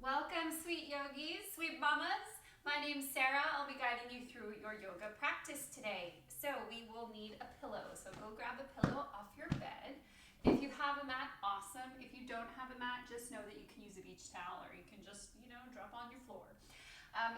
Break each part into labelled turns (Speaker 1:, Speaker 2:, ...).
Speaker 1: Welcome, sweet yogis, sweet mamas. My name's Sarah. I'll be guiding you through your yoga practice today. So we will need a pillow. So go grab a pillow off your bed. If you have a mat, awesome. If you don't have a mat, just know that you can use a beach towel or you can just, drop on your floor.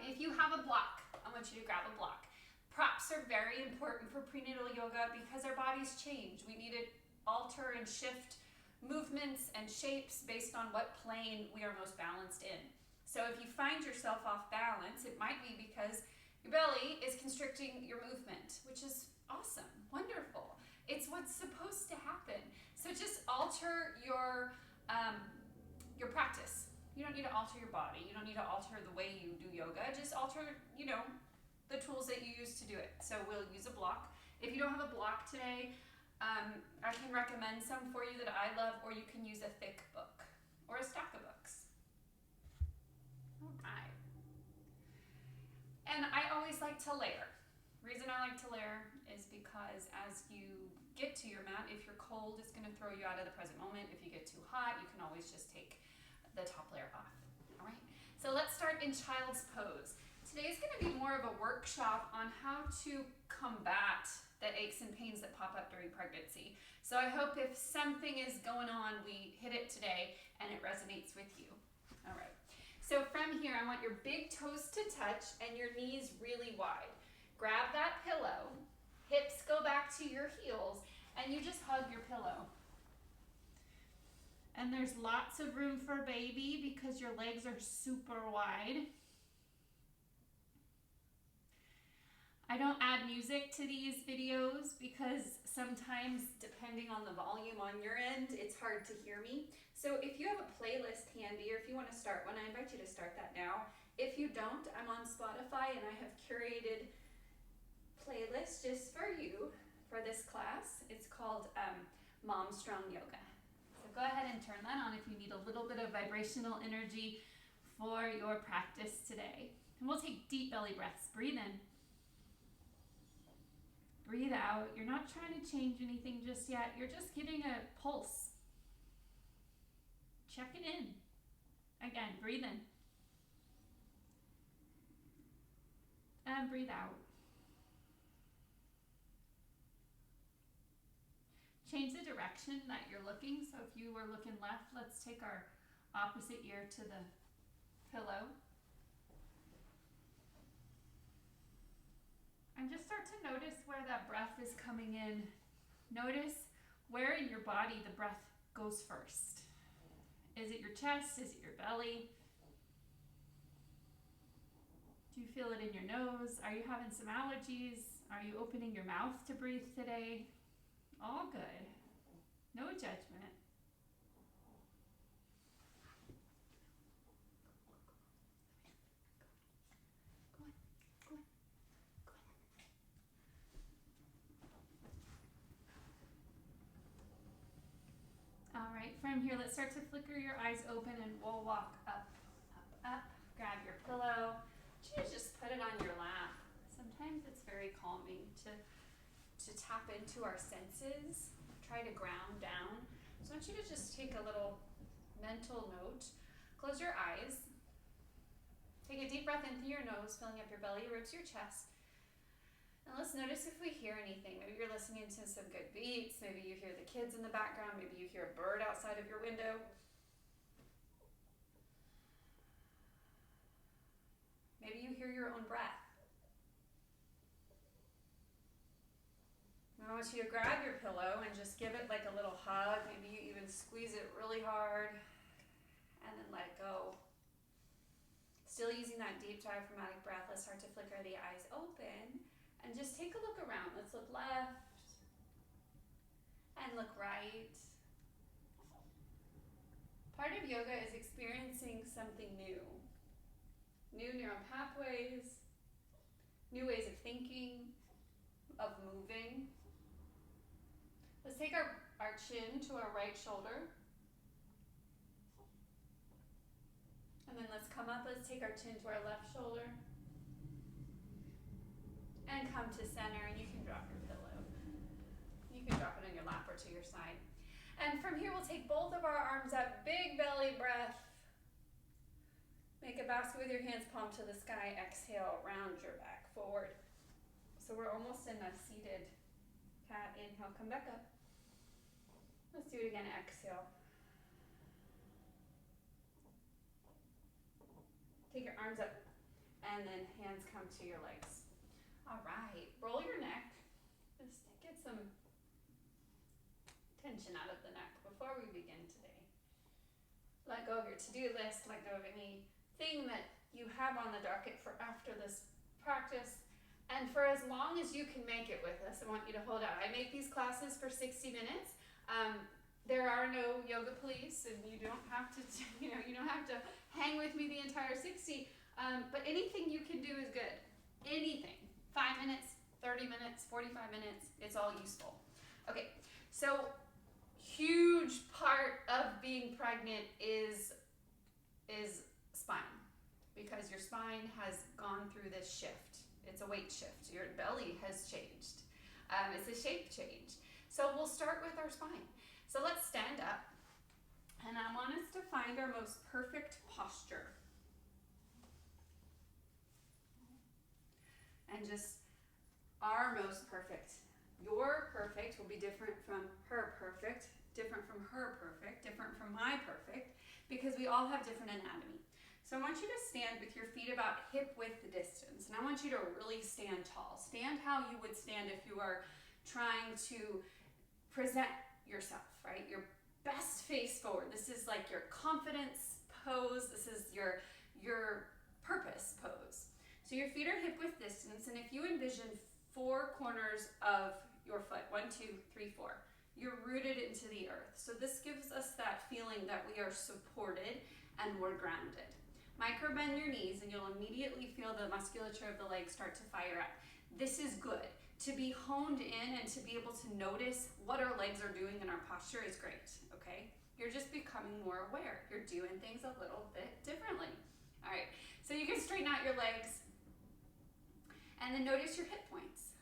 Speaker 1: If you have a block, I want you to grab a block. Props are very important for prenatal yoga because our bodies change. We need to alter and shift movements and shapes based on what plane we are most balanced in. So if you find yourself off balance, it might be because your belly is constricting your movement, which is awesome, wonderful. It's what's supposed to happen. So just alter your practice. You don't need to alter your body. You don't need to alter the way you do yoga. Just alter, the tools that you use to do it. So we'll use a block. If you don't have a block today, I can recommend some for you that I love, or you can use a thick book or a stack of books. All right. And I always like to layer. Reason I like to layer is because as you get to your mat, if you're cold, it's going to throw you out of the present moment. If you get too hot, you can always just take the top layer off. All right. So let's start in child's pose. Today is going to be more of a workshop on how to combat the aches and pains that pop up during pregnancy. So I hope if something is going on, we hit it today and it resonates with you. All right. So from here, I want your big toes to touch and your knees really wide. Grab that pillow, hips go back to your heels, and you just hug your pillow. And there's lots of room for baby because your legs are super wide. I don't add music to these videos because sometimes, depending on the volume on your end, it's hard to hear me. So if you have a playlist handy, or if you want to start one, I invite you to start that now. If you don't, I'm on Spotify and I have curated playlists just for you for this class. It's called Mom Strong Yoga. So go ahead and turn that on if you need a little bit of vibrational energy for your practice today. And we'll take deep belly breaths. Breathe in. Breathe out. You're not trying to change anything just yet. You're just getting a pulse. Check it in. Again, breathe in. And breathe out. Change the direction that you're looking. So if you were looking left, let's take our opposite ear to the pillow. And just start to notice where that breath is coming in. Notice where in your body the breath goes first. Is it your chest? Is it your belly? Do you feel it in your nose? Are you having some allergies? Are you opening your mouth to breathe today? All good. No judgment. All right, from here, let's start to flicker your eyes open and we'll walk up, up, up. Grab your pillow. Just put it on your lap. Sometimes it's very calming to tap into our senses, try to ground down. So I want you to just take a little mental note. Close your eyes. Take a deep breath in through your nose, filling up your belly, ribs, your chest. And let's notice if we hear anything. Maybe you're listening to some good beats. Maybe you hear the kids in the background. Maybe you hear a bird outside of your window. Maybe you hear your own breath. I want you to grab your pillow and just give it like a little hug. Maybe you even squeeze it really hard and then let it go. Still using that deep diaphragmatic breath, let's start to flicker the eyes open. And just take a look around. Let's look left and look right. Part of yoga is experiencing something new. New neural pathways, new ways of thinking, of moving. Let's take our chin to our right shoulder. And then let's come up. Let's take our chin to our left shoulder. And come to center, and you can drop your pillow. You can drop it on your lap or to your side. And from here, we'll take both of our arms up, big belly breath. Make a basket with your hands palm to the sky. Exhale, round your back forward. So we're almost in a seated cat. Inhale, come back up. Let's do it again. Exhale. Take your arms up and then hands come to your legs. All right, roll your neck. Just get some tension out of the neck before we begin today. Let go of your to-do list, let go of anything that you have on the docket for after this practice. And for as long as you can make it with us, I want you to hold out. I make these classes for 60 minutes. There are no yoga police, and you don't have to, you don't have to hang with me the entire 60. But anything you can do is good. Anything. 5 minutes, 30 minutes, 45 minutes, it's all useful. Okay, so huge part of being pregnant is spine, because your spine has gone through this shift. It's a weight shift. Your belly has changed. It's a shape change. So we'll start with our spine. So let's stand up, and I want us to find our most perfect posture. And just our most perfect. Your perfect will be different from her perfect, different from her perfect, different from my perfect, because we all have different anatomy. So I want you to stand with your feet about hip width distance, and I want you to really stand tall. Stand how you would stand if you are trying to present yourself, right? Your best face forward. This is like your confidence pose. This is your purpose pose. So your feet are hip width distance, and if you envision 4 corners of your foot, 1, 2, 3, 4, you're rooted into the earth. So this gives us that feeling that we are supported and we're grounded. Micro bend your knees, and you'll immediately feel the musculature of the legs start to fire up. This is good. To be honed in and to be able to notice what our legs are doing in our posture is great, okay? You're just becoming more aware. You're doing things a little bit differently. All right, so you can straighten out your legs and then notice your hip points.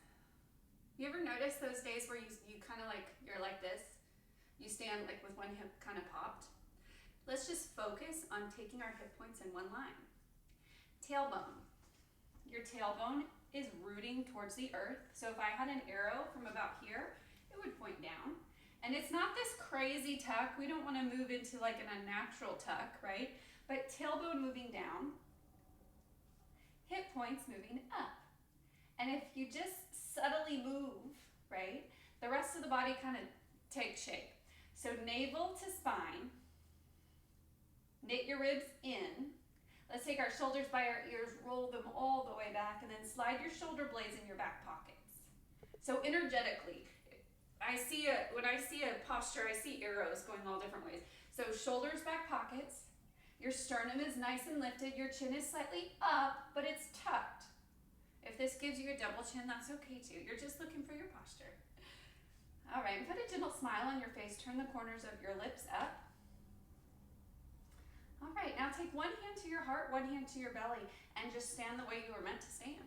Speaker 1: You ever notice those days where you kind of like, you're like this? You stand like with one hip kind of popped? Let's just focus on taking our hip points in one line. Tailbone. Your tailbone is rooting towards the earth. So if I had an arrow from about here, it would point down. And it's not this crazy tuck. We don't want to move into like an unnatural tuck, right? But tailbone moving down, hip points moving up. And if you just subtly move, right, the rest of the body kind of takes shape. So navel to spine, knit your ribs in. Let's take our shoulders by our ears, roll them all the way back, and then slide your shoulder blades in your back pockets. So energetically, when I see a posture, I see arrows going all different ways. So shoulders, back pockets, your sternum is nice and lifted, your chin is slightly up, but it's tucked. If this gives you a double chin, that's okay too. You're just looking for your posture. All right, and put a gentle smile on your face. Turn the corners of your lips up. All right, now take one hand to your heart, one hand to your belly, and just stand the way you were meant to stand.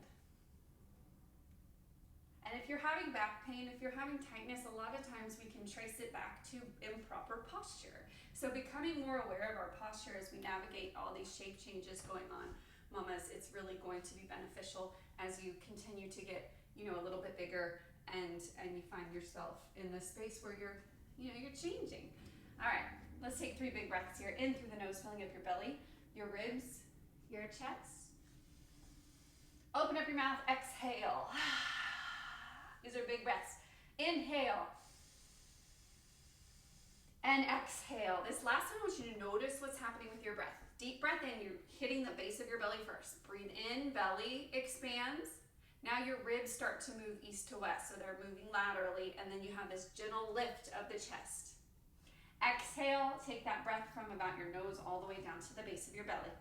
Speaker 1: And if you're having back pain, if you're having tightness, a lot of times we can trace it back to improper posture. So becoming more aware of our posture as we navigate all these shape changes going on, mamas, it's really going to be beneficial as you continue to get, a little bit bigger and you find yourself in this space where you're changing. All right, let's take 3 big breaths here. In through the nose, filling up your belly, your ribs, your chest. Open up your mouth, exhale. These are big breaths. Inhale. And exhale. This last one, I want you to notice what's happening with your breath. Deep breath in, you're hitting the base of your belly first. Breathe in, belly expands. Now your ribs start to move east to west, so they're moving laterally, and then you have this gentle lift of the chest. Exhale, take that breath from about your nose all the way down to the base of your belly.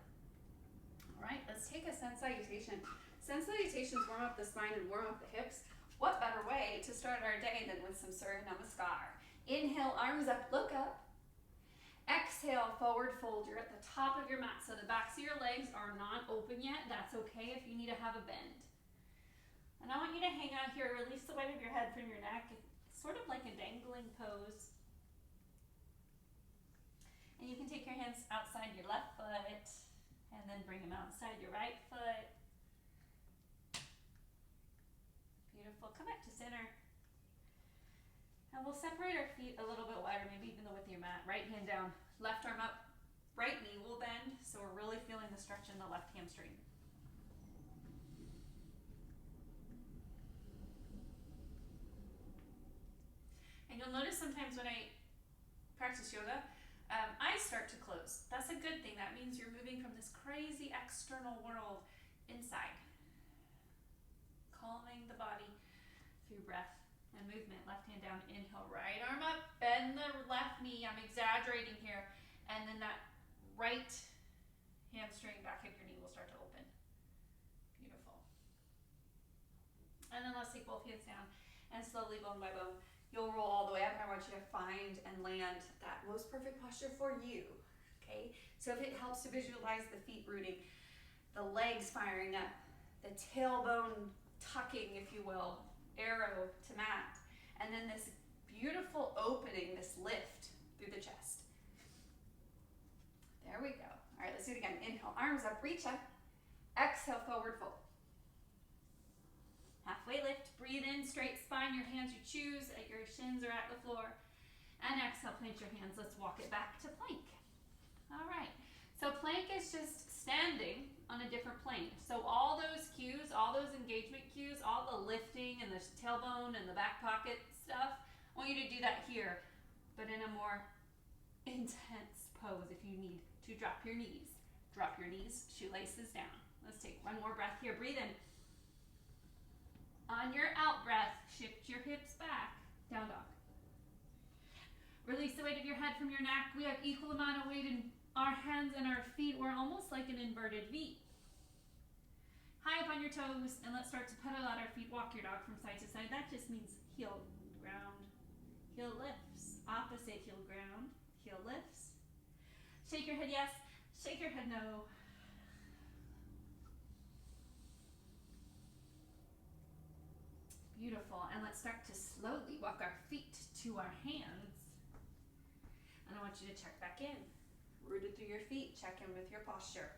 Speaker 1: All right, let's take a sun salutation. Sun salutations warm up the spine and warm up the hips. What better way to start our day than with some Surya Namaskar? Inhale, arms up, look up. Exhale, forward fold. You're at the top of your mat, so the backs of your legs are not open yet. That's okay if you need to have a bend. And I want you to hang out here, release the weight of your head from your neck. It's sort of like a dangling pose. And you can take your hands outside your left foot and then then bring them outside your right foot. Beautiful. Come back to center. And we'll separate our feet a little bit wider, maybe even the width of your mat. Right hand down, left arm up, right knee will bend, so we're really feeling the stretch in the left hamstring. And you'll notice sometimes when I practice yoga, eyes start to close. That's a good thing. That means you're moving from this crazy external world inside. Calming the body through breath and movement. Left hand down, inhale, right arm up, bend the left knee. I'm exaggerating here. And then that right hamstring, back hip, your knee will start to open. Beautiful. And then let's take both hands down and slowly bone by bone. You'll roll all the way up. I want you to find and land that most perfect posture for you, okay? So if it helps to visualize the feet rooting, the legs firing up, the tailbone tucking, if you will, arrow to mat, and then this beautiful opening, this lift through the chest. There we go. All right, let's do it again. Inhale, arms up, reach up. Exhale, forward fold. Halfway lift, breathe in, straight spine, your hands you choose, your shins are at the floor. And exhale, plant your hands. Let's walk it back to plank. All right, so plank is just standing on a different plane. So all those cues, all those engagement cues, all the lifting and the tailbone and the back pocket stuff, I want you to do that here, but in a more intense pose if you need to drop your knees. Drop your knees, shoelaces down. Let's take one more breath here. Breathe in. On your out breath, shift your hips back, down dog. Release the weight of your head from your neck. We have equal amount of weight in our hands and our feet. We're almost like an inverted V. High up on your toes, and let's start to pedal out our feet. Walk your dog from side to side. That just means heel ground, heel lifts. Opposite heel ground, heel lifts. Shake your head yes, shake your head no. Beautiful, and let's start to slowly walk our feet to our hands. And I want you to check back in. Rooted through your feet, check in with your posture.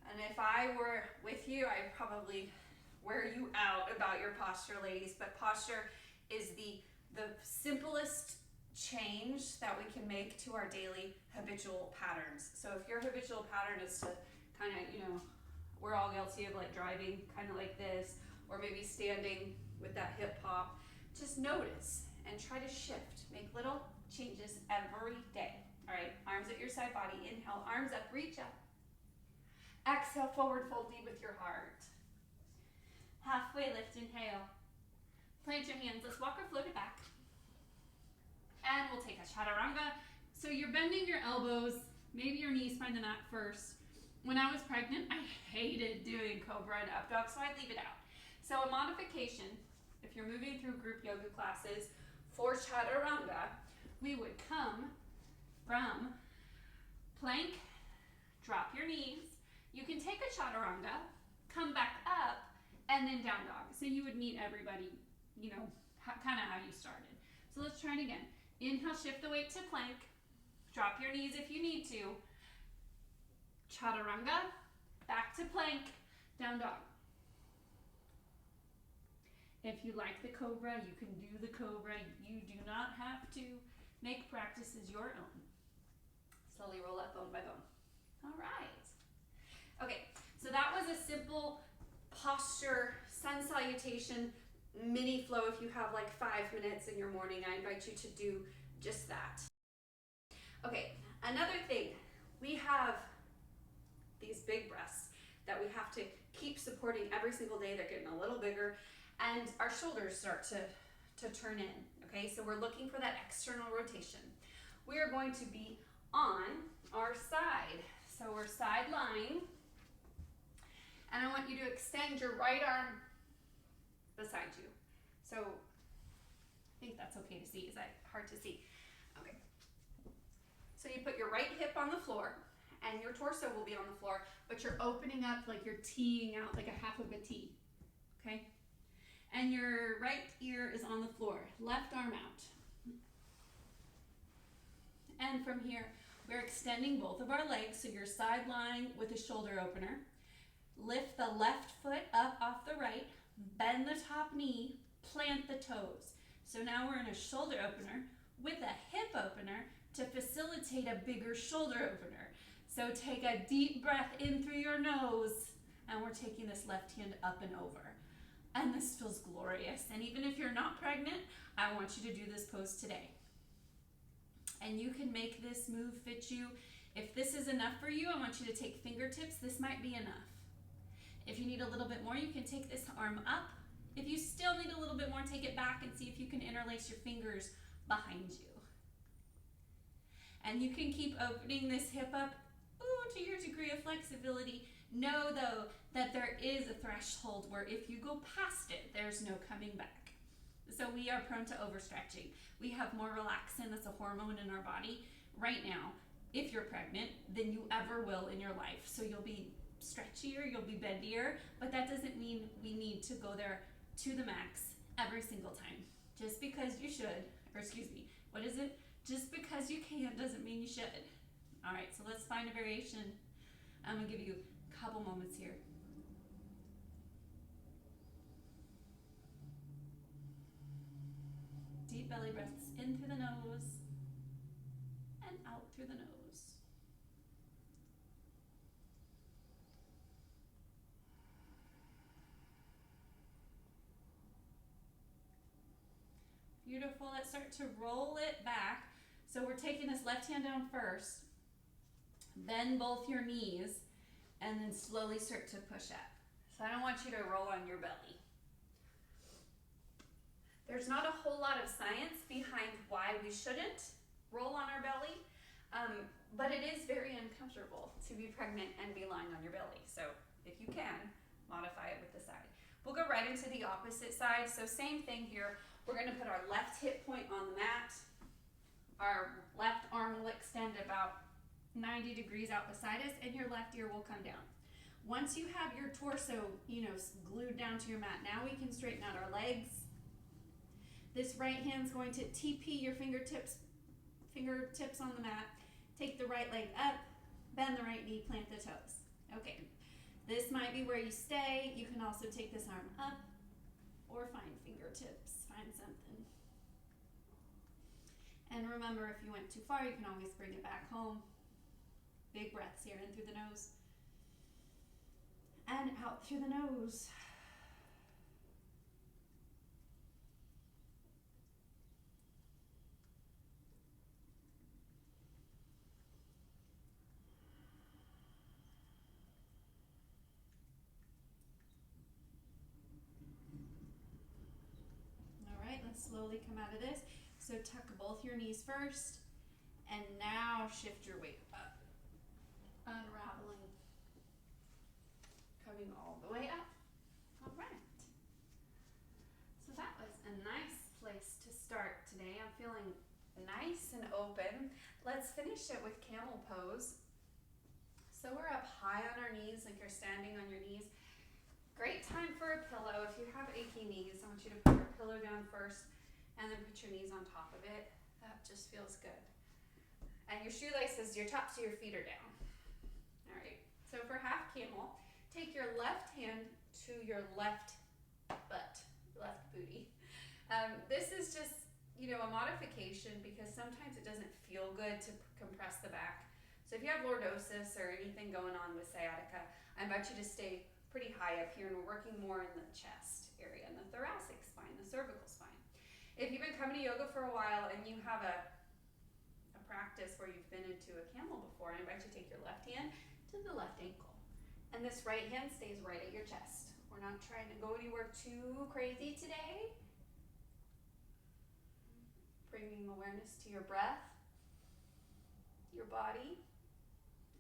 Speaker 1: And if I were with you, I'd probably wear you out about your posture, ladies, but posture is the simplest change that we can make to our daily habitual patterns. So if your habitual pattern is to kind of, we're all guilty of like driving kind of like this, or maybe standing with that hip pop, just notice and try to shift. Make little changes every day. All right, arms at your side body. Inhale, arms up, reach up. Exhale, forward fold deep with your heart. Halfway lift, inhale. Plant your hands. Let's walk or float it back. And we'll take a chaturanga. So you're bending your elbows. Maybe your knees find the mat first. When I was pregnant, I hated doing cobra and up dog, so I'd leave it out. So a modification, if you're moving through group yoga classes for chaturanga, we would come from plank, drop your knees. You can take a chaturanga, come back up, and then down dog. So you would meet everybody, kind of how you started. So let's try it again. Inhale, shift the weight to plank. Drop your knees if you need to. Chaturanga, back to plank, down dog. If you like the cobra, you can do the cobra. You do not have to make practices your own. Slowly roll up bone by bone. All right. Okay, so that was a simple posture, sun salutation, mini flow. If you have like 5 minutes in your morning, I invite you to do just that. Okay, another thing, we have these big breasts that we have to keep supporting every single day. They're getting a little bigger, and our shoulders start to turn in, okay? So we're looking for that external rotation. We are going to be on our side. So we're side lying, and I want you to extend your right arm beside you. So I think that's okay to see. Is that hard to see? Okay. So you put your right hip on the floor, and your torso will be on the floor, but you're opening up like you're teeing out like a half of a T, okay? And your right ear is on the floor, left arm out. And from here,
Speaker 2: We're extending both of our legs, so you're side lying with a shoulder opener. Lift the left foot up off the right, bend the top knee, plant the toes. So now we're in a shoulder opener with a hip opener to facilitate a bigger shoulder opener. So take a deep breath in through your nose, and we're taking this left hand up and over. And this feels glorious. And even if you're not pregnant, I want you to do this pose today. And you can make this move fit you. If this is enough for you, I want you to take fingertips. This might be enough. If you need a little bit more, you can take this arm up. If you still need a little bit more, take it back and see if you can interlace your fingers behind you. And you can keep opening this hip up to your degree of flexibility. Know, though, that there is a threshold where if you go past it, there's no coming back. So we are prone to overstretching. We have more relaxin, that's a hormone in our body, right now, if you're pregnant, than you ever will in your life. So you'll be stretchier, you'll be bendier, but that doesn't mean we need to go there to the max every single time. Just because you should, or excuse me, what is it? Just because you can doesn't mean you should. All right, so let's find a variation. I'm gonna give you a couple moments here. Deep belly breaths in through the nose and out through the nose. Beautiful. Let's start to roll it back. So we're taking this left hand down first, bend both your knees, and then slowly start to push up. So I don't want you to roll on your belly. There's not a whole lot of science behind why we shouldn't roll on our belly, but it is very uncomfortable to be pregnant and be lying on your belly. So if you can, modify it with the side. We'll go right into the opposite side. So same thing here. We're going to put our left hip point on the mat. Our left arm will extend about 90 degrees out beside us, and your left ear will come down. Once you have your torso, glued down to your mat, now we can straighten out our legs. This right hand's going to TP your fingertips on the mat. Take the right leg up, bend the right knee, plant the toes. Okay, this might be where you stay. You can also take this arm up or find fingertips, find something. And remember, if you went too far, you can always bring it back home. Big breaths here, in through the nose and out through the nose. All right, let's slowly come out of this. So tuck both your knees first, and now shift your weight up. Unraveling. Coming all the way up. All right. So that was a nice place to start today. I'm feeling nice and open. Let's finish it with camel pose. So we're up high on our knees, like you're standing on your knees. Great time for a pillow. If you have achy knees, I want you to put your pillow down first and then put your knees on top of it. That just feels good. And your shoelaces, your tops of your feet are down. All right, so for half camel, take your left hand to your left butt, left booty. This is just, a modification because sometimes it doesn't feel good to compress the back. So if you have lordosis or anything going on with sciatica, I invite you to stay pretty high up here, and we're working more in the chest area, in the thoracic spine, the cervical spine. If you've been coming to yoga for a while and you have a practice where you've been into a camel before, I invite you to take your left hand to the left ankle. And this right hand stays right at your chest. We're not trying to go anywhere too crazy today. Bringing awareness to your breath, your body,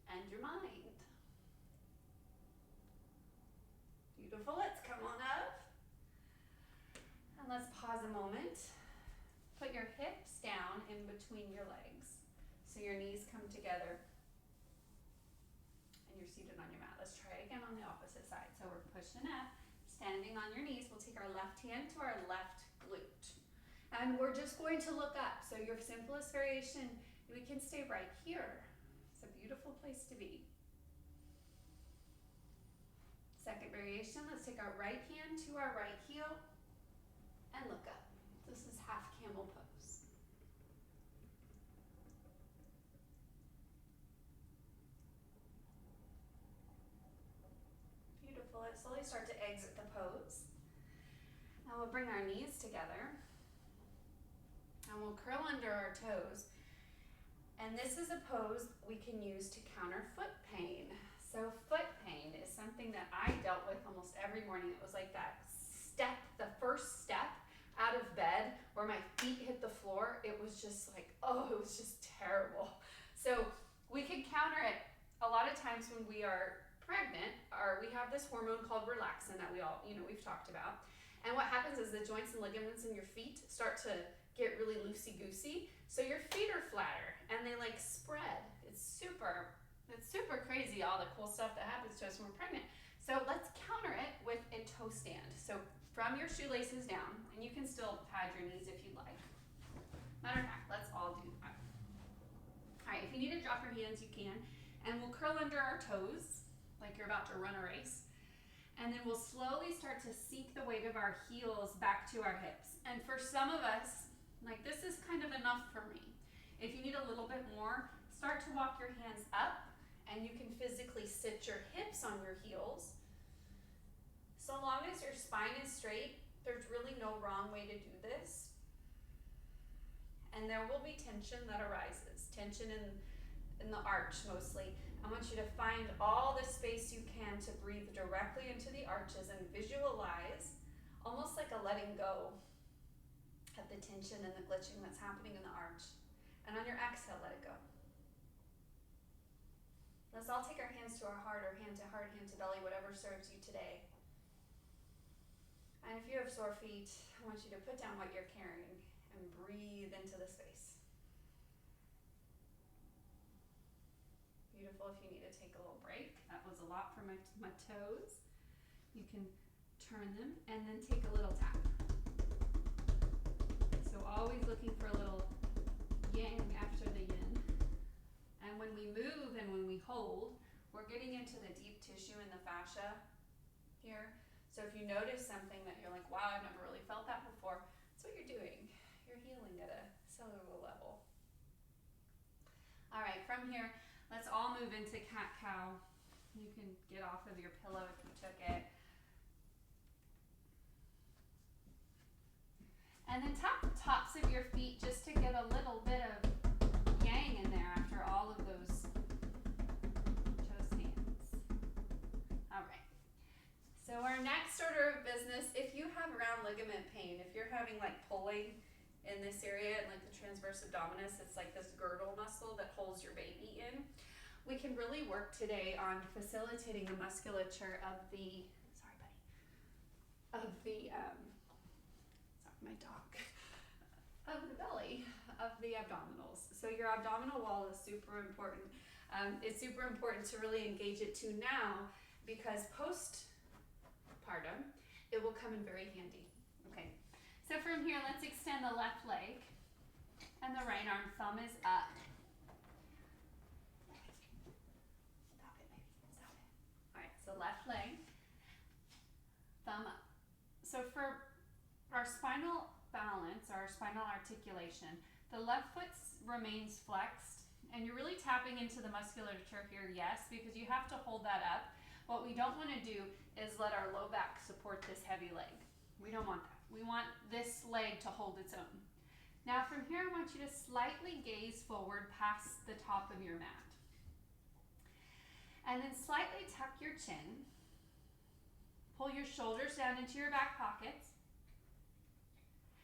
Speaker 2: and your mind. Beautiful. Let's come on up. And let's pause a moment. Put your hips down in between your legs. So your knees come together. And you're seated on your mat. Let's try it again on the opposite side. So we're pushing up, standing on your knees. We'll take our left hand to our left glute. And we're just going to look up. So your simplest variation, we can stay right here. beautiful place to be. Second variation, let's take our right hand to our right heel and look up. This is half camel pose. Beautiful. Let's slowly start to exit the pose. Now we'll bring our knees together and we'll curl under our toes. And this is a pose we can use to counter foot pain. So foot pain is something that I dealt with almost every morning. It was like that step, the first step out of bed where my feet hit the floor. It was just like, oh, it was just terrible. So we can counter it a lot of times when we are pregnant, or we have this hormone called relaxin that we all, we've talked about. And what happens is the joints and ligaments in your feet start to get really loosey-goosey. So your feet are flatter and they like spread. It's super crazy, all the cool stuff that happens to us when we're pregnant. So let's counter it with a toe stand. So from your shoelaces down, and you can still pad your knees if you'd like. Matter of fact, let's all do that. All right, if you need to drop your hands, you can. And we'll curl under our toes, like you're about to run a race. And then we'll slowly start to sink the weight of our heels back to our hips. And for some of us, like this is kind of enough for me. If you need a little bit more, start to walk your hands up and you can physically sit your hips on your heels. So long as your spine is straight, there's really no wrong way to do this. And there will be tension that arises, tension in the arch mostly. I want you to find all the space you can to breathe directly into the arches and visualize almost like a letting go of the tension and the glitching that's happening in the arch. And on your exhale, let it go. Let's all take our hands to our heart, or hand to heart, hand to belly, whatever serves you today. And if you have sore feet, I want you to put down what you're carrying and breathe into the space. Beautiful. If you need to take a little break, that was a lot for my toes. You can turn them and then take a little tap. So always looking for a little yang after the yin. And when we move and when we hold, we're getting into the deep tissue in the fascia here. So if you notice something that you're like, wow, I've never really felt that before, that's what you're doing. You're healing at a cellular level. All right, from here, let's all move into cat-cow. You can get off of your pillow if you took it. And then tap the tops of your feet just to get a little bit of yang in there after all of those toe stands. All right. So our next order of business, if you have round ligament pain, if you're having like pulling in this area, and like the transverse abdominis, it's like this girdle muscle that holds your baby in. We can really work today on facilitating the musculature of the, of the belly, of the abdominals. So your abdominal wall is super important. It's super important to really engage it too now, because postpartum, it will come in very handy. Okay, so from here, let's extend the left leg, and the right arm, thumb is up. Stop it, baby, stop it. All right, so left leg, thumb up. So for our spinal balance, our spinal articulation, the left foot remains flexed, and you're really tapping into the musculature here, yes, because you have to hold that up. What we don't want to do is let our low back support this heavy leg. We don't want that. We want this leg to hold its own. Now from here, I want you to slightly gaze forward past the top of your mat. And then slightly tuck your chin. Pull your shoulders down into your back pockets.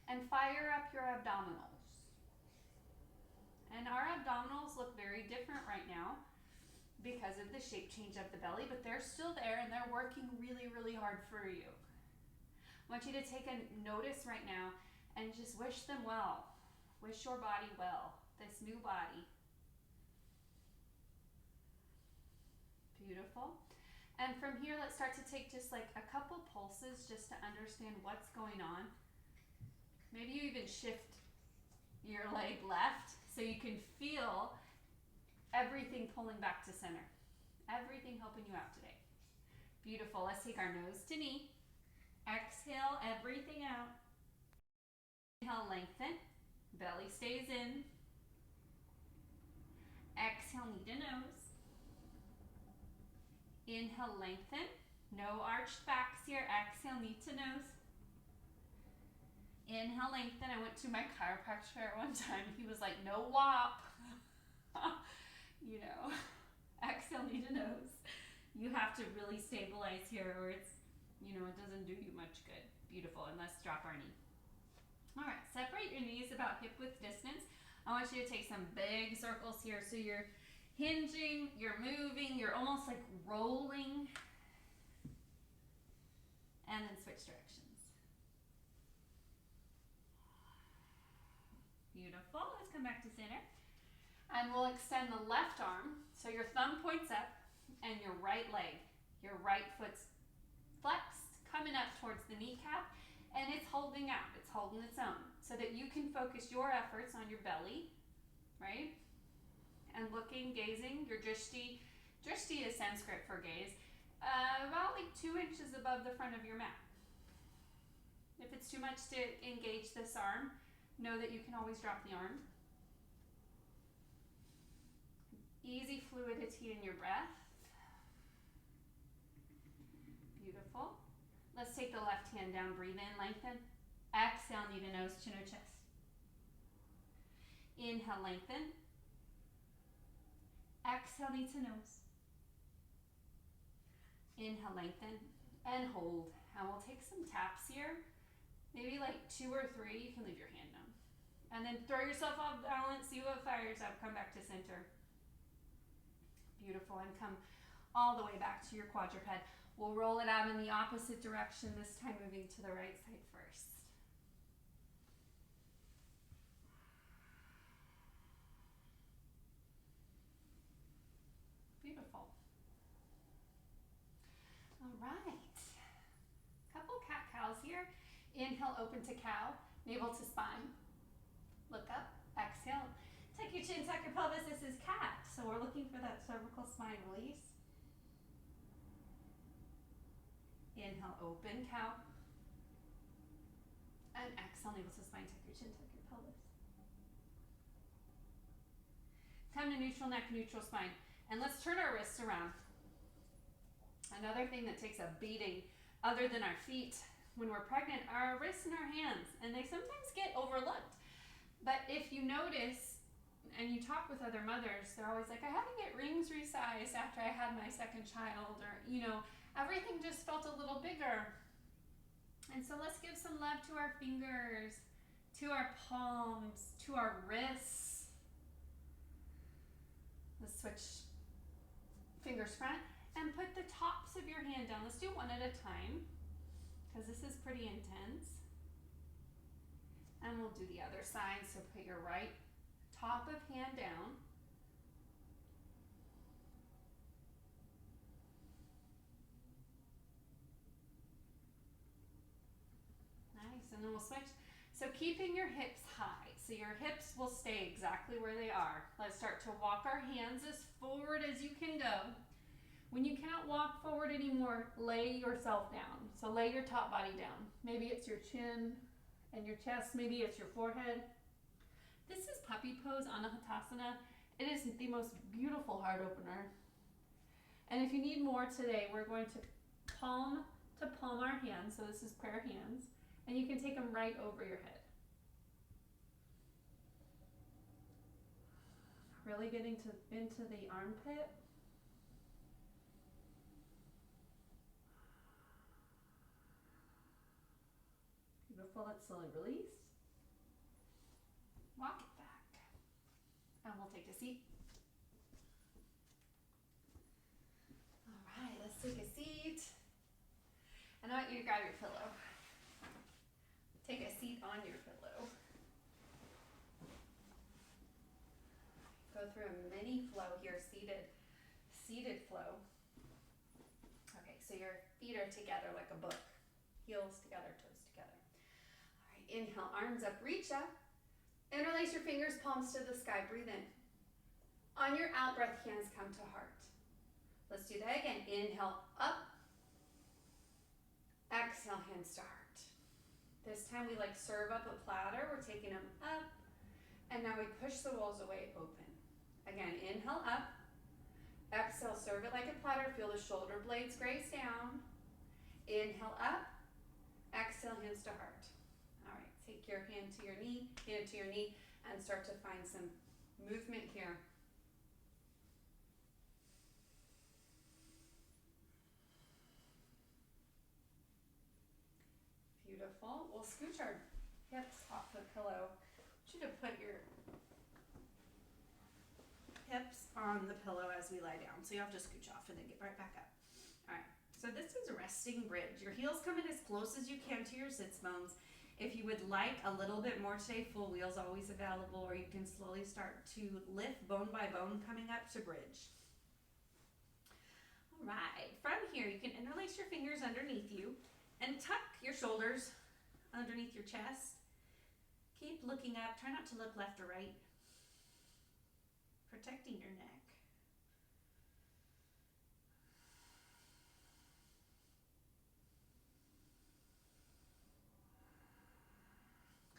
Speaker 2: And fire up your abdominals. And our abdominals look very different right now because of the shape change of the belly, but they're still there and they're working really, really hard for you. I want you to take a notice right now and just wish them well. Wish your body well, this new body. Beautiful. And from here, let's start to take just like a couple pulses just to understand what's going on. Maybe you even shift your leg left so you can feel Everything pulling back to center. Everything helping you out today. Beautiful. Let's take our nose to knee. Exhale everything out. Inhale, lengthen. Belly stays in. Exhale, knee to nose. Inhale, lengthen. No arched backs here. Exhale, knee to nose. Inhale, lengthen. I went to my chiropractor one time. He was like, no wop. You know, exhale, knee to nose. You have to really stabilize here or it's, you know, it doesn't do you much good. Beautiful. And let's drop our knee. All right, separate your knees about hip width distance. I want you to take some big circles here. So you're hinging, you're moving, you're almost like rolling. And then switch directions. Beautiful. Let's come back to center. And we'll extend the left arm. So your thumb points up and your right leg, your right foot's flexed, coming up towards the kneecap. And it's holding out, it's holding its own. So that you can focus your efforts on your belly, right? And looking, gazing, your drishti. Drishti is Sanskrit for gaze. About like 2 inches above the front of your mat. If it's too much to engage this arm, know that you can always drop the arm. Easy fluidity in your breath. Beautiful. Let's take the left hand down, breathe in, lengthen. Exhale, knee to nose, chin or chest. Inhale, lengthen. Exhale, knee to nose. Inhale, lengthen, and hold. And we'll take some taps here. Maybe like 2 or 3, you can leave your hand down. And then throw yourself off balance, see what fires up, come back to center. Beautiful, and come all the way back to your quadruped. We'll roll it out in the opposite direction, this time moving to the right side first. Beautiful. All right. Couple cat-cows here. Inhale, open to cow, navel to spine. Look up, exhale. Tuck your chin, tuck your pelvis. This is cat. So we're looking for that cervical spine release. Inhale, open cow. And exhale, navel to spine, tuck your chin, tuck your pelvis. Come to neutral neck, neutral spine. And let's turn our wrists around. Another thing that takes a beating other than our feet when we're pregnant are our wrists and our hands. And they sometimes get overlooked. But if you notice, and you talk with other mothers, they're always like, I had to get rings resized after I had my second child, or, you know, everything just felt a little bigger. And so let's give some love to our fingers, to our palms, to our wrists. Let's switch fingers front and put the tops of your hand down. Let's do one at a time because this is pretty intense. And we'll do the other side. So put your right top of hand down. Nice, and then we'll switch. So keeping your hips high. So your hips will stay exactly where they are. Let's start to walk our hands as forward as you can go. When you can't walk forward anymore, lay yourself down. So lay your top body down. Maybe it's your chin and your chest. Maybe it's your forehead. This is puppy pose, Anahatasana. It is the most beautiful heart opener. And if you need more today, we're going to palm our hands. So this is prayer hands. And you can take them right over your head. Really getting into the armpit. Beautiful. Let's slowly release. Walk it back. And we'll take a seat. All right, let's take a seat. And I want you to grab your pillow. Take a seat on your pillow. Go through a mini flow here, seated flow. Okay, so your feet are together like a book. Heels together, toes together. All right, inhale, arms up, reach up. Interlace your fingers, palms to the sky, breathe in. On your out breath, hands come to heart. Let's do that again. Inhale, up. Exhale, hands to heart. This time we like serve up a platter. We're taking them up. And now we push the walls away, open. Again, inhale, up. Exhale, serve it like a platter. Feel the shoulder blades graze down. Inhale, up. Exhale, hands to heart. All right, take your hand to your knee, hand to your knee, and start to find some movement here. Beautiful. We'll scooch our hips off the pillow. I want you to put your hips on the pillow as we lie down. So you have to scooch off and then get right back up. All right. So this is a resting bridge. Your heels come in as close as you can to your sits bones. If you would like a little bit more today, full wheel's always available, or you can slowly start to lift bone by bone coming up to bridge. All right. From here, you can interlace your fingers underneath you and tuck your shoulders underneath your chest. Keep looking up. Try not to look left or right. Protecting your neck.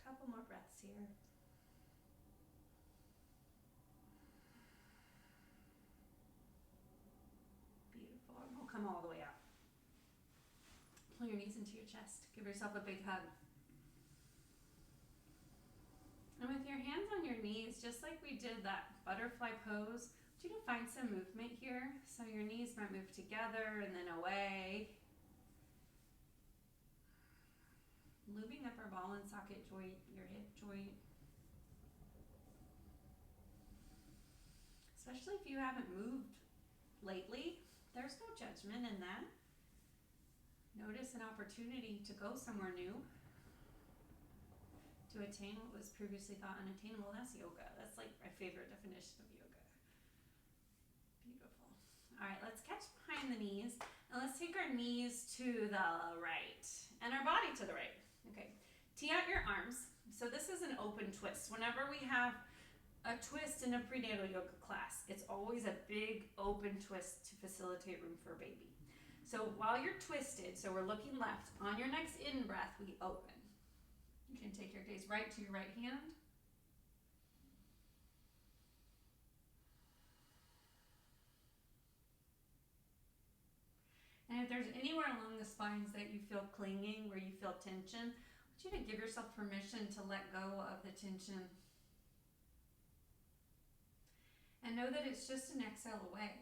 Speaker 2: Couple more breaths here. Beautiful. And we'll come all the way up. Pull your knees into your chest. Give yourself a big hug. And with your hands on your knees, just like we did that butterfly pose, I want you to find some movement here. So your knees might move together and then away. Looping up our ball and socket joint, your hip joint. Especially if you haven't moved lately, there's no judgment in that. Notice an opportunity to go somewhere new, to attain what was previously thought unattainable. That's yoga. That's like my favorite definition of yoga. Beautiful. All right, let's catch behind the knees, and let's take our knees to the right and our body to the right. Okay, tee out your arms. So this is an open twist. Whenever we have a twist in a prenatal yoga class, it's always a big open twist to facilitate room for a baby. So while you're twisted, so we're looking left, on your next in-breath, we open. You can take your gaze right to your right hand. And if there's anywhere along the spines that you feel clinging, where you feel tension, I want you to give yourself permission to let go of the tension. And know that it's just an exhale away.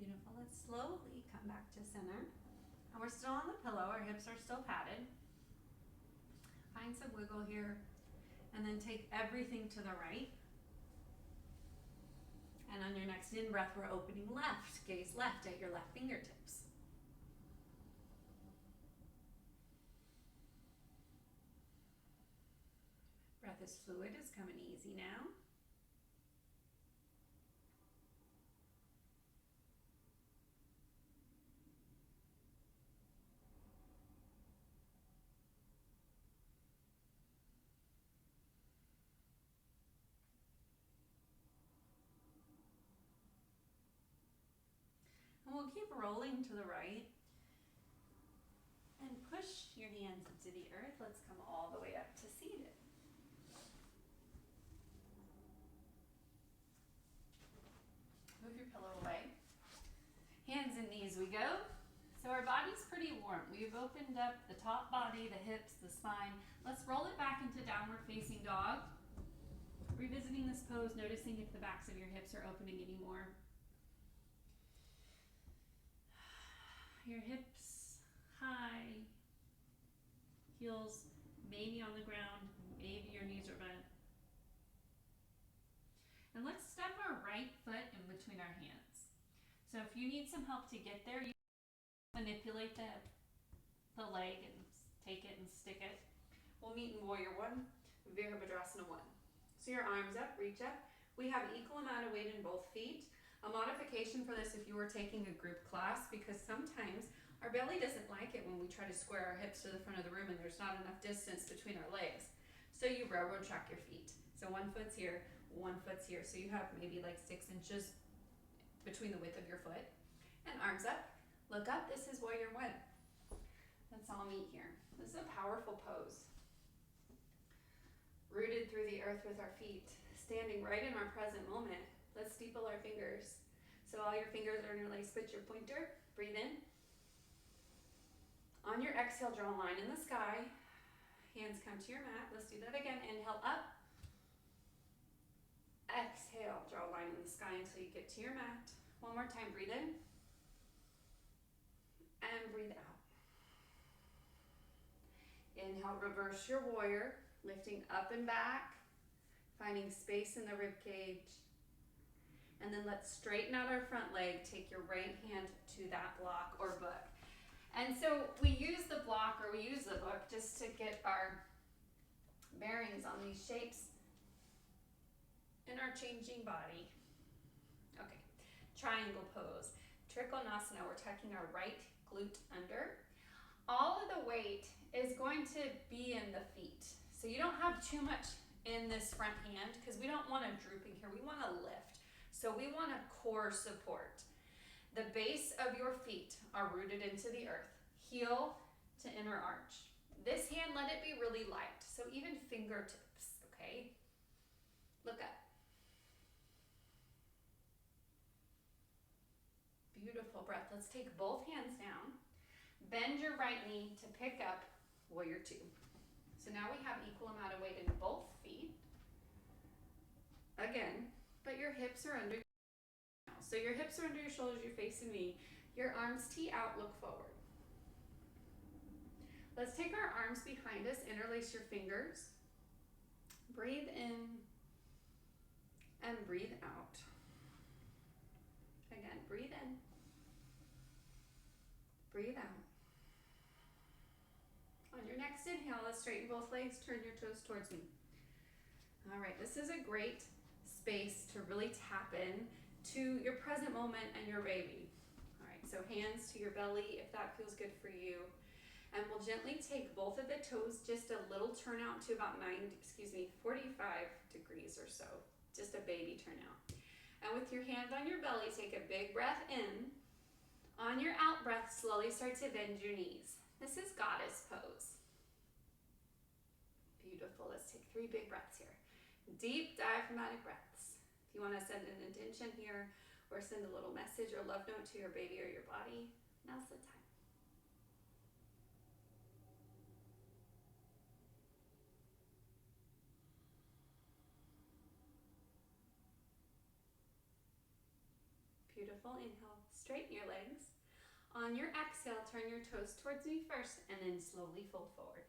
Speaker 2: Beautiful. Let's slowly come back to center. And we're still on the pillow. Our hips are still padded. Find some wiggle here. And then take everything to the right. And on your next in-breath, we're opening left. Gaze left at your left fingertips. Breath is fluid. It's coming easy now. And we'll keep rolling to the right. And push your hands into the earth. Let's come all the way up to seated. Move your pillow away. Hands and knees we go. So our body's pretty warm. We've opened up the top body, the hips, the spine. Let's roll it back into downward facing dog. Revisiting this pose, noticing if the backs of your hips are opening anymore. Your hips high, heels maybe on the ground, maybe your knees are bent. And let's step our right foot in between our hands. So if you need some help to get there,
Speaker 1: manipulate the leg and take it and stick it.
Speaker 2: We'll meet in Warrior 1, Virabhadrasana 1. So your arms up, reach up. We have equal amount of weight in both feet. A modification for this if you were taking a group class, because sometimes our belly doesn't like it when we try to square our hips to the front of the room and there's not enough distance between our legs. So you railroad track your feet. So 1 foot's here, 1 foot's here. So you have maybe like 6 inches between the width of your foot. And arms up, look up. This is Warrior 1. Let's all meet here. This is a powerful pose. Rooted through the earth with our feet, standing right in our present moment. Let's steeple our fingers. So all your fingers are interlaced. Put your pointer, breathe in. On your exhale, draw a line in the sky. Hands come to your mat. Let's do that again. Inhale up. Exhale, draw a line in the sky until you get to your mat. One more time, breathe in. And breathe out. Inhale, reverse your warrior, lifting up and back, finding space in the rib cage. And then let's straighten out our front leg. Take your right hand to that block or book. And so we use the block or we use the book just to get our bearings on these shapes in our changing body. Okay, triangle pose. Trikonasana, we're tucking our right glute under. All of the weight is going to be in the feet. So you don't have too much in this front hand because we don't want to drooping here. We want to lift. So we want a core support. The base of your feet are rooted into the earth. Heel to inner arch. This hand, let it be really light. So even fingertips, okay? Look up. Beautiful breath. Let's take both hands down. Bend your right knee to pick up Warrior 2. So now we have equal amount of weight in both feet. Again, but your hips are under. So your hips are under your shoulders, you're facing me. Your arms tee out, look forward. Let's take our arms behind us, interlace your fingers. Breathe in and breathe out. Again, breathe in. Breathe out. On your next inhale, let's straighten both legs, turn your toes towards me. All right, this is a great space to really tap in to your present moment and your baby. All right, so hands to your belly if that feels good for you. And we'll gently take both of the toes just a little turn out to about 45 degrees or so. Just a baby turnout. And with your hand on your belly, take a big breath in. On your out breath, slowly start to bend your knees. This is goddess pose. Beautiful. Let's take 3 big breaths here. Deep diaphragmatic breaths. If you want to send an intention here or send a little message or love note to your baby or your body, now's the time. Beautiful. Inhale, straighten your legs. On your exhale, turn your toes towards me first and then slowly fold forward.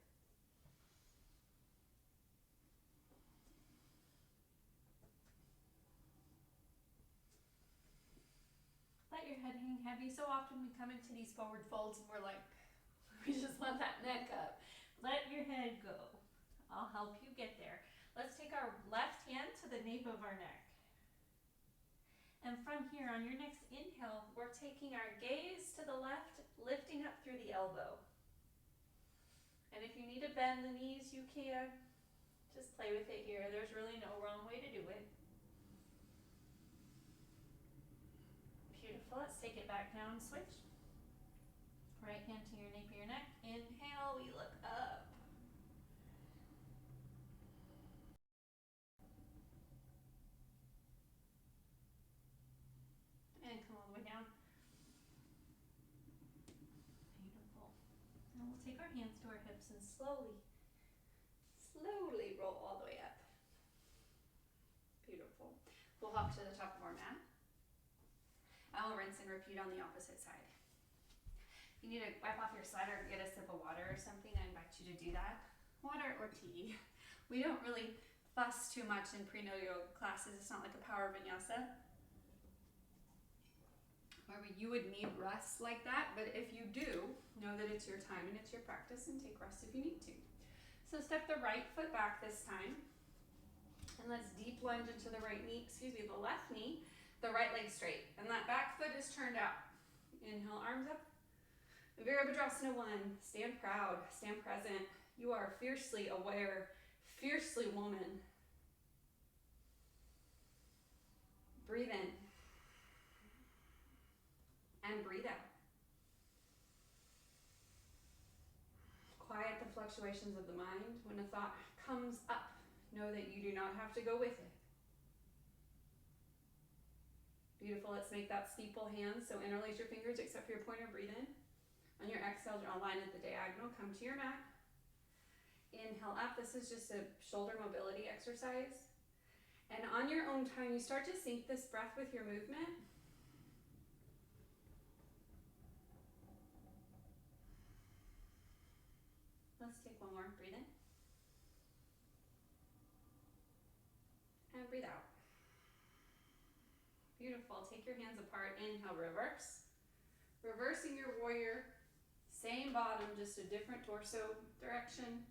Speaker 2: Let your head hang heavy. So often we come into these forward folds and we're like, we just let that neck up. Let your head go. I'll help you get there. Let's take our left hand to the nape of our neck. And from here, on your next inhale, we're taking our gaze to the left, lifting up through the elbow. And if you need to bend the knees, you can. Just play with it here. There's really no wrong way to do it. Beautiful. Let's take it back down, switch. Right hand to your nape of your neck. Inhale, we look up. And come all the way down. Beautiful. And we'll take our hands to our hips and slowly roll all the way up. Beautiful. We'll hop to the top of our mat. I will rinse and repeat on the opposite side. If you need to wipe off your sweater or get a sip of water or something, I invite you to do that. Water or tea. We don't really fuss too much in prenatal yoga classes. It's not like a power vinyasa. or you would need rest like that, but if you do, know that it's your time and it's your practice, and take rest if you need to. So step the right foot back this time, and let's deep lunge into the right knee, the left knee, the right leg straight, and that back foot is turned out. Inhale, arms up. Virabhadrasana 1, stand proud, stand present. You are fiercely aware, fiercely woman. Breathe in. And breathe out. Quiet the fluctuations of the mind. When a thought comes up, know that you do not have to go with it. Beautiful. Let's make that steeple hand. So interlace your fingers except for your pointer. Breathe in. On your exhale, draw a line at the diagonal. Come to your mat. Inhale up. This is just a shoulder mobility exercise. And on your own time, you start to sync this breath with your movement. Let's take one more. Breathe in. And breathe out. Beautiful. Take your hands apart. Inhale, reverse. Reversing your warrior. Same bottom, just a different torso direction.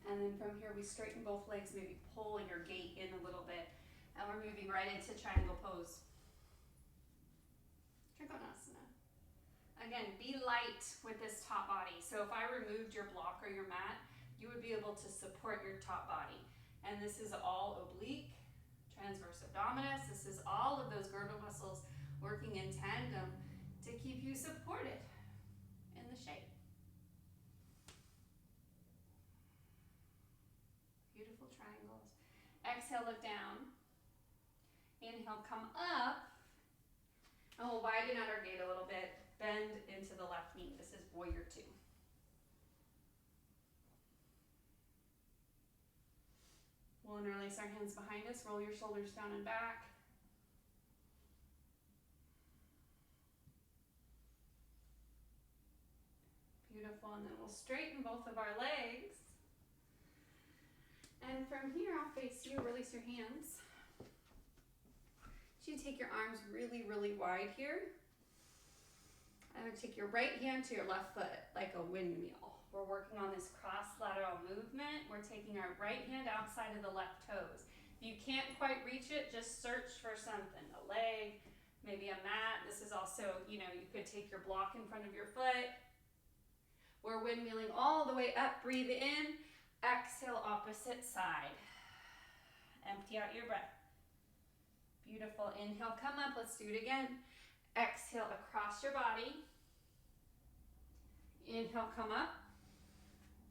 Speaker 2: And then from here, we straighten both legs, maybe pull your gait in a little bit. And we're moving right into triangle pose. Trikonasana. Again, be light with this top body. So if I removed your block or your mat, you would be able to support your top body. And this is all oblique, transverse abdominis. This is all of those girdle muscles working in tandem to keep you supported in the shape. Beautiful triangles. Exhale, look down. Inhale, come up. And we'll widen out our gait a little bit. Bend into the left knee. This is warrior 2. We'll interlace our hands behind us. Roll your shoulders down and back. Beautiful. And then we'll straighten both of our legs. And from here, I'll face you. Release your hands. So you take your arms really, really wide here. I'm going to take your right hand to your left foot like a windmill. We're working on this cross lateral movement. We're taking our right hand outside of the left toes. If you can't quite reach it, just search for something. A leg, maybe a mat. This is also, you could take your block in front of your foot. We're windmilling all the way up. Breathe in. Exhale, opposite side. Empty out your breath. Beautiful. Inhale, come up. Let's do it again. Exhale across your body. Inhale, come up.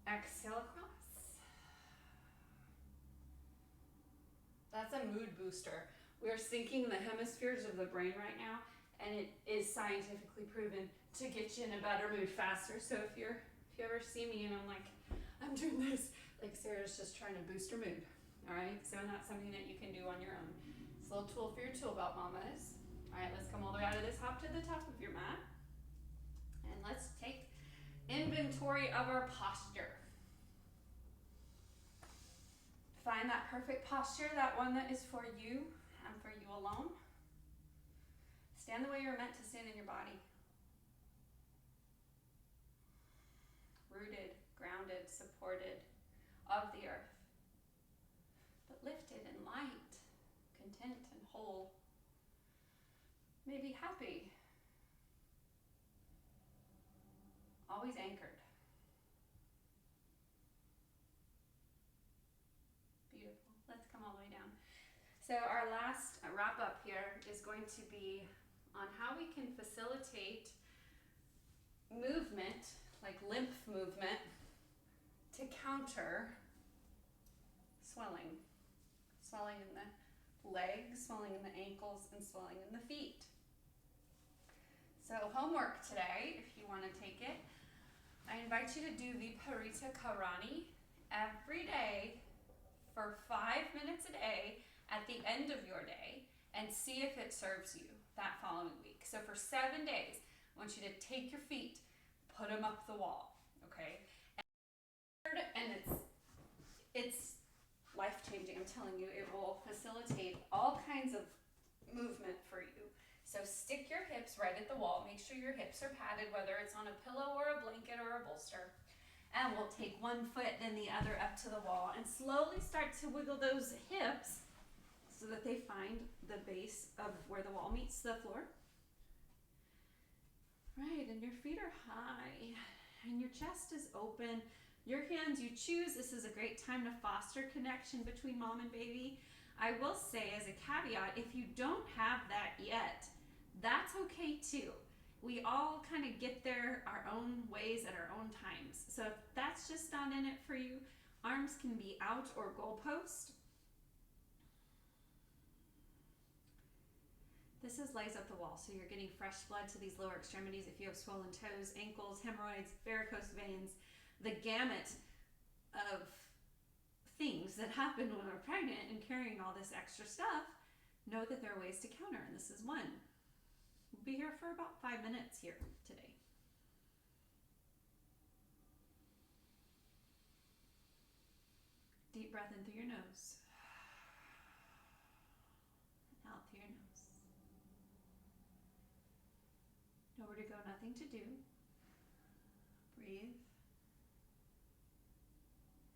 Speaker 2: Exhale across. That's a mood booster. We're syncing the hemispheres of the brain right now, and it is scientifically proven to get you in a better mood faster. So if you ever see me and I'm like, I'm doing this, like Sarah's just trying to boost her mood. All right, so that's something that you can do on your own. It's a little tool for your tool belt, mamas. All right, let's come all the way out of this, hop to the top of your mat. And let's take inventory of our posture. Find that perfect posture, that one that is for you and for you alone. Stand the way you're meant to stand in your body. Rooted, grounded, supported of the earth. But lifted and light, content and whole. Maybe happy. Always anchored. Beautiful. Let's come all the way down. So our last wrap up here is going to be on how we can facilitate movement, like lymph movement, to counter swelling. Swelling in the legs, swelling in the ankles, and swelling in the feet. So homework today, if you want to take it, I invite you to do Viparita Karani every day for 5 minutes a day at the end of your day and see if it serves you that following week. So for 7 days, I want you to take your feet, put them up the wall, okay? And it's life-changing, I'm telling you. It will facilitate all kinds of movement for you.
Speaker 1: So stick your hips right at the wall. Make sure your hips are padded, whether it's on a pillow or a blanket or a bolster. And we'll take one foot, then the other up to the wall and slowly start to wiggle those hips so that they find the base of where the wall meets the floor. Right, and your feet are high and your chest is open. Your hands you choose. This is a great time to foster connection between mom and baby. I will say as a caveat, if you don't have that yet, that's okay too. We all kind of get there our own ways at our own times. So if that's just not in it for you, arms can be out or goalpost. This is lays up the wall, so you're getting fresh blood to these lower extremities. If you have swollen toes, ankles, hemorrhoids, varicose veins, the gamut of things that happen when we're pregnant and carrying all this extra stuff, know that there are ways to counter, and this is one. We'll be here for about 5 minutes here today. Deep breath in through your nose. Out through your nose. Nowhere to go, nothing to do. Breathe.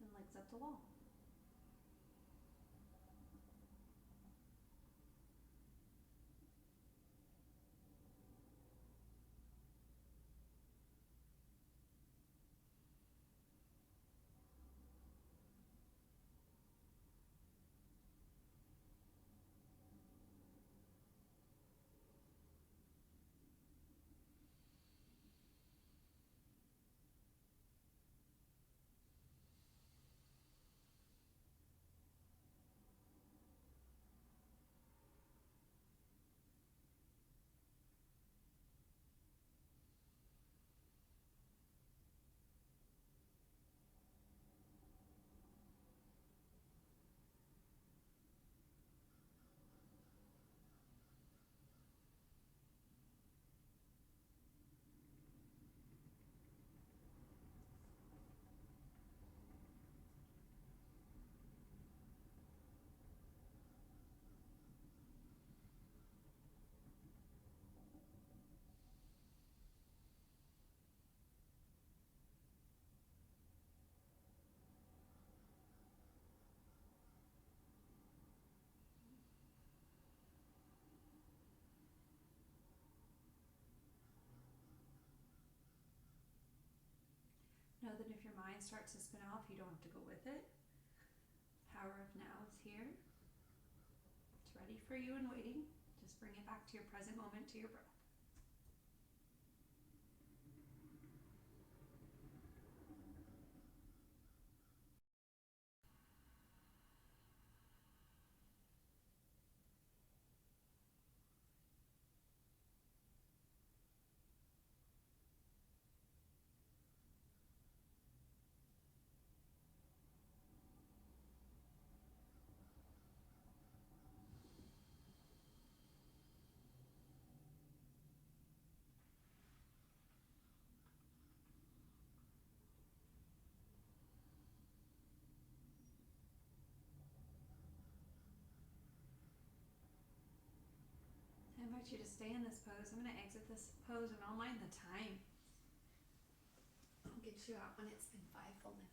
Speaker 1: And legs up the wall. Know that if your mind starts to spin off, you don't have to go with it. Power of now is here. It's ready for you and waiting. Just bring it back to your present moment, to your breath. I invite you to stay in this pose. I'm going to exit this pose and I'll mind the time. I'll get you out when it's been 5 full minutes.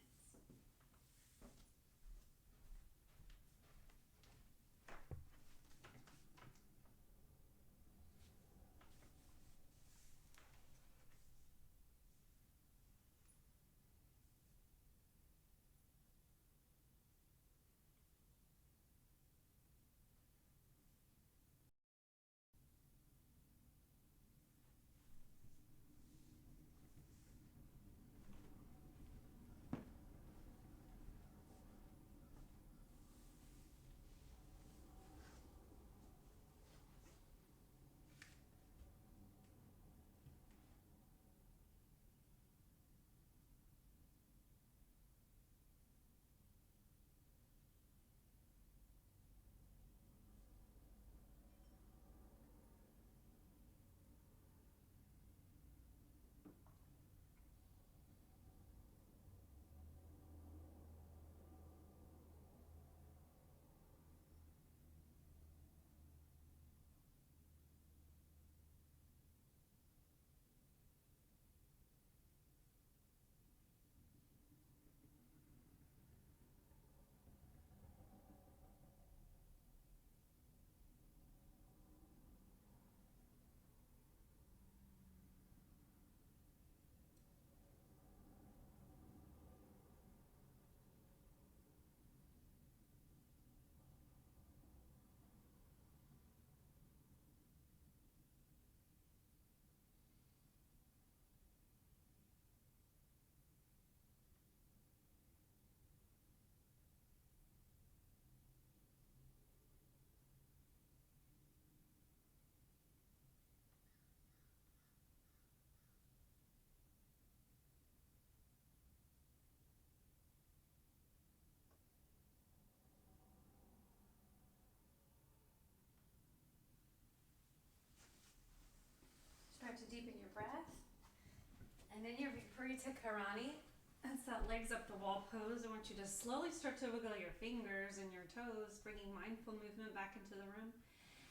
Speaker 2: in your Viparita Karani, that's that legs up the wall pose. I want you to slowly start to wiggle your fingers and your toes, bringing mindful movement back into the room.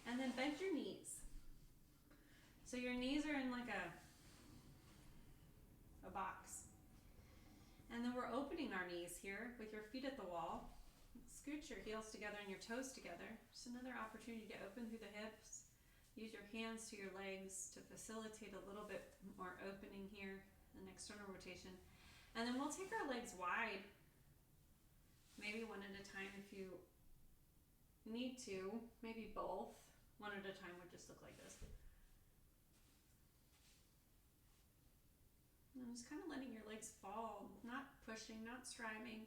Speaker 2: And then bend your knees. So your knees are in like a box. And then we're opening our knees here with your feet at the wall. Scoot your heels together and your toes together. Just another opportunity to open through the hips. Use your hands to your legs to facilitate a little bit more opening here, an external rotation. And then we'll take our legs wide, maybe one at a time if you need to, maybe both. One at a time would just look like this. And just kind of letting your legs fall, not pushing, not striving,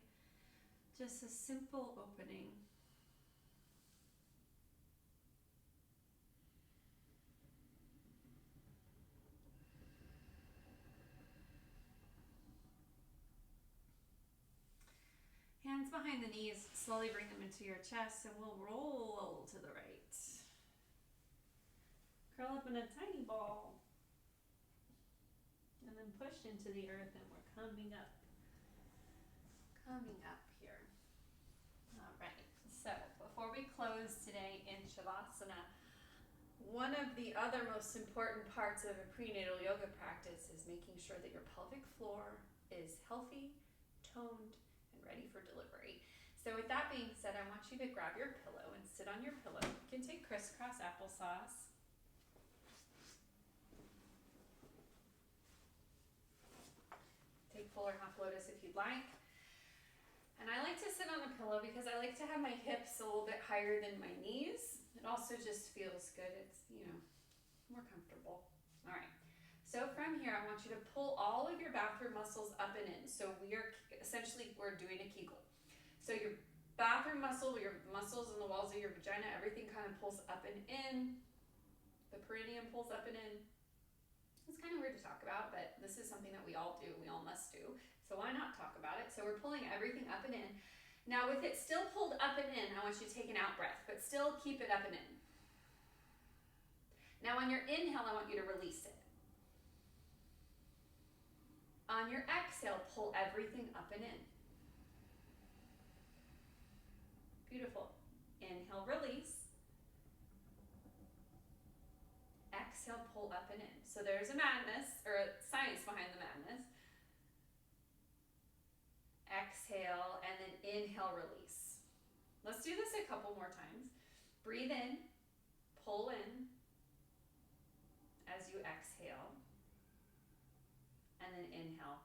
Speaker 2: just a simple opening. Hands behind the knees, slowly bring them into your chest and we'll roll to the right. Curl up in a tiny ball. And then push into the earth and we're coming up. Coming up here. All right, so before we close today in Shavasana, one of the other most important parts of a prenatal yoga practice is making sure that your pelvic floor is healthy, toned, ready for delivery. So with that being said, I want you to grab your pillow and sit on your pillow. You can take crisscross applesauce. Take full or half lotus if you'd like. And I like to sit on a pillow because I like to have my hips a little bit higher than my knees. It also just feels good. It's, more comfortable. All right. So from here, I want you to pull all of your bathroom muscles up and in. So we're doing a Kegel. So your bathroom muscle, your muscles in the walls of your vagina, everything kind of pulls up and in. The perineum pulls up and in. It's kind of weird to talk about, but this is something that we all do, we all must do. So why not talk about it? So we're pulling everything up and in. Now with it still pulled up and in, I want you to take an out breath, but still keep it up and in. Now on your inhale, I want you to release it. On your exhale, pull everything up and in. Beautiful. Inhale, release. Exhale, pull up and in. So there's a madness, or a science behind the madness. Exhale, and then inhale, release. Let's do this a couple more times. Breathe in, pull in, as you exhale. And then inhale,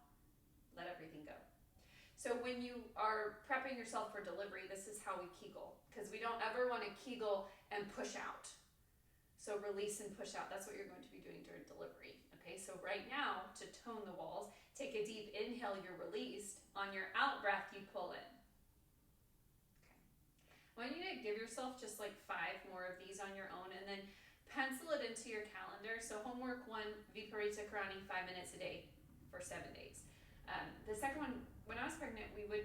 Speaker 2: let everything go. So when you are prepping yourself for delivery, this is how we Kegel, because we don't ever want to Kegel and push out. So release and push out, that's what you're going to be doing during delivery. Okay, so right now, to tone the walls, take a deep inhale, you're released. On your out breath, you pull in. Okay. I want you to give yourself just like 5 more of these on your own, and then pencil it into your calendar. So homework 1, Viparita Karani, 5 minutes a day for 7 days. The second one, when I was pregnant, we would,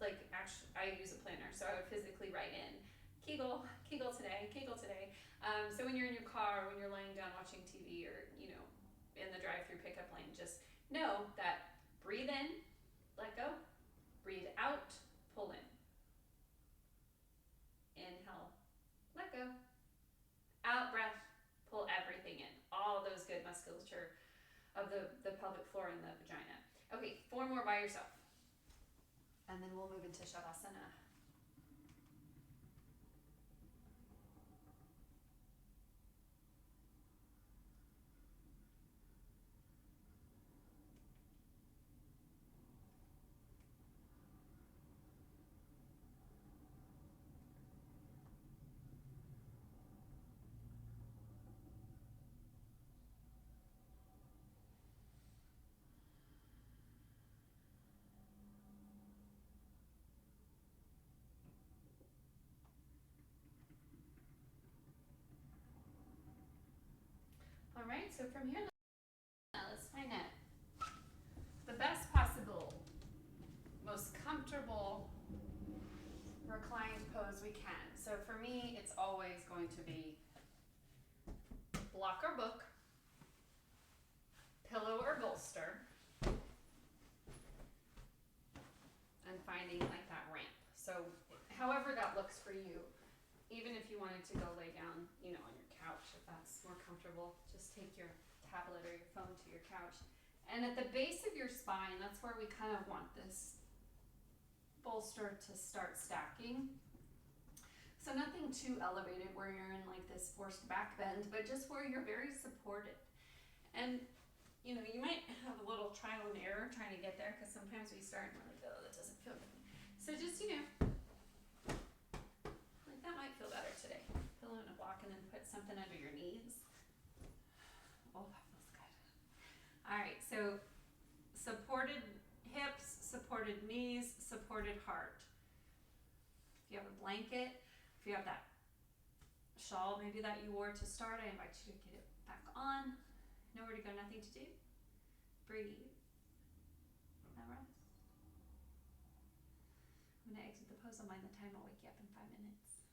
Speaker 2: I use a planner, so I would physically write in, Kegel, Kegel today, Kegel today. So when you're in your car, when you're laying down watching TV, or, in the drive-through pickup lane, just know that breathe in, let go, breathe out, pull in. Inhale, let go. Out breath, pull everything in. All those good musculature of the pelvic floor and the vagina. Okay, 4 more by yourself. And then we'll move into Shavasana. All right, so from here, let's find the best possible, most comfortable reclined pose we can. So for me, it's always going to be block or book, pillow or bolster. for you. Even if you wanted to go lay down, you know, on your couch, if that's more comfortable, just take your tablet or your phone to your couch. And at the base of your spine, that's where we kind of want this bolster to start stacking. So nothing too elevated where you're in like this forced back bend, but just where you're very supported. And you know, you might have a little trial and error trying to get there, because sometimes we start and we're like, oh, that doesn't feel good. So just, you know, like that might feel better today. Pillow in a block and then put something under your knees. Oh, that feels good. All right, so supported hips, supported knees, supported heart. If you have a blanket, if you have that shawl maybe that you wore to start, I invite you to get it back on. Nowhere to go, nothing to do. Breathe. Now rest. I'm going to exit the pose. I'll mind the time. I'll wake you up in 5 minutes.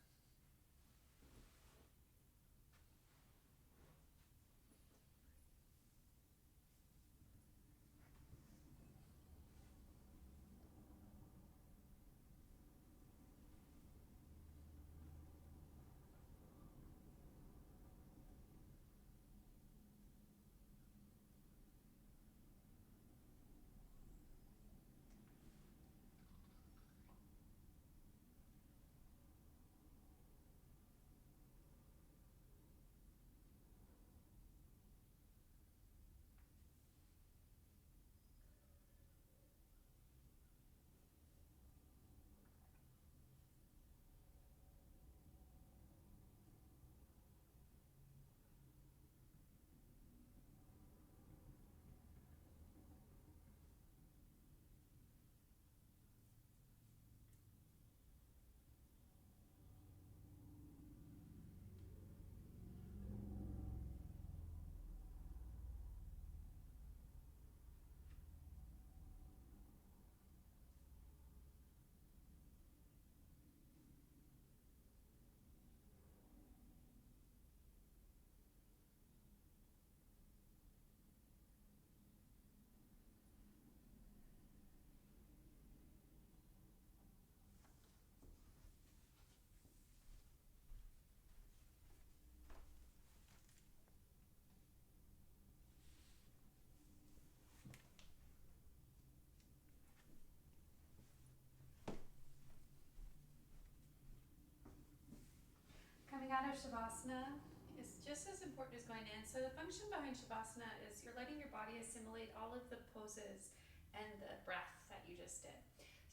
Speaker 2: Coming out of Shavasana is just as important as going in. So the function behind Shavasana is you're letting your body assimilate all of the poses and the breath that you just did.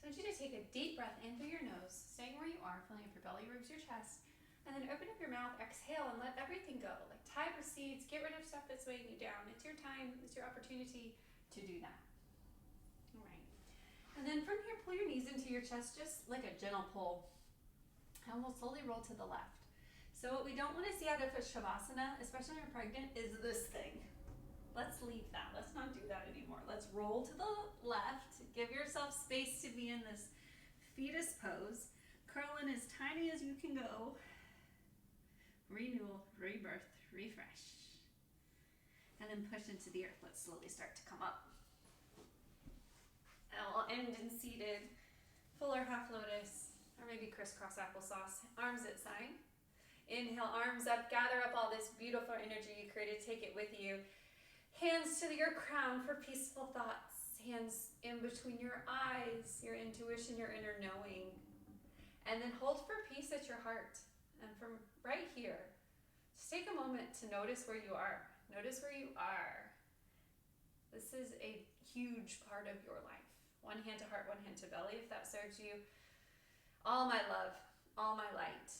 Speaker 2: So I want you to take a deep breath in through your nose, staying where you are, filling up your belly, ribs, your chest, and then open up your mouth, exhale, and let everything go. Like tie proceeds, get rid of stuff that's weighing you down. It's your time, it's your opportunity to do that. All right. And then from here, pull your knees into your chest, just like a gentle pull. And we'll slowly roll to the left. So what we don't want to see out of a Shavasana, especially when you're pregnant, is this thing. Let's leave that. Let's not do that anymore. Let's roll to the left. Give yourself space to be in this fetus pose. Curl in as tiny as you can go. Renewal, rebirth, refresh. And then push into the earth. Let's slowly start to come up. And we'll end in seated, full or half lotus, or maybe crisscross applesauce. Arms at side. Inhale, arms up, gather up all this beautiful energy you created, take it with you. Hands to your crown for peaceful thoughts. Hands in between your eyes, your intuition, your inner knowing. And then hold for peace at your heart. And from right here, just take a moment to notice where you are. Notice where you are. This is a huge part of your life. One hand to heart, one hand to belly, if that serves you. All my love, all my light.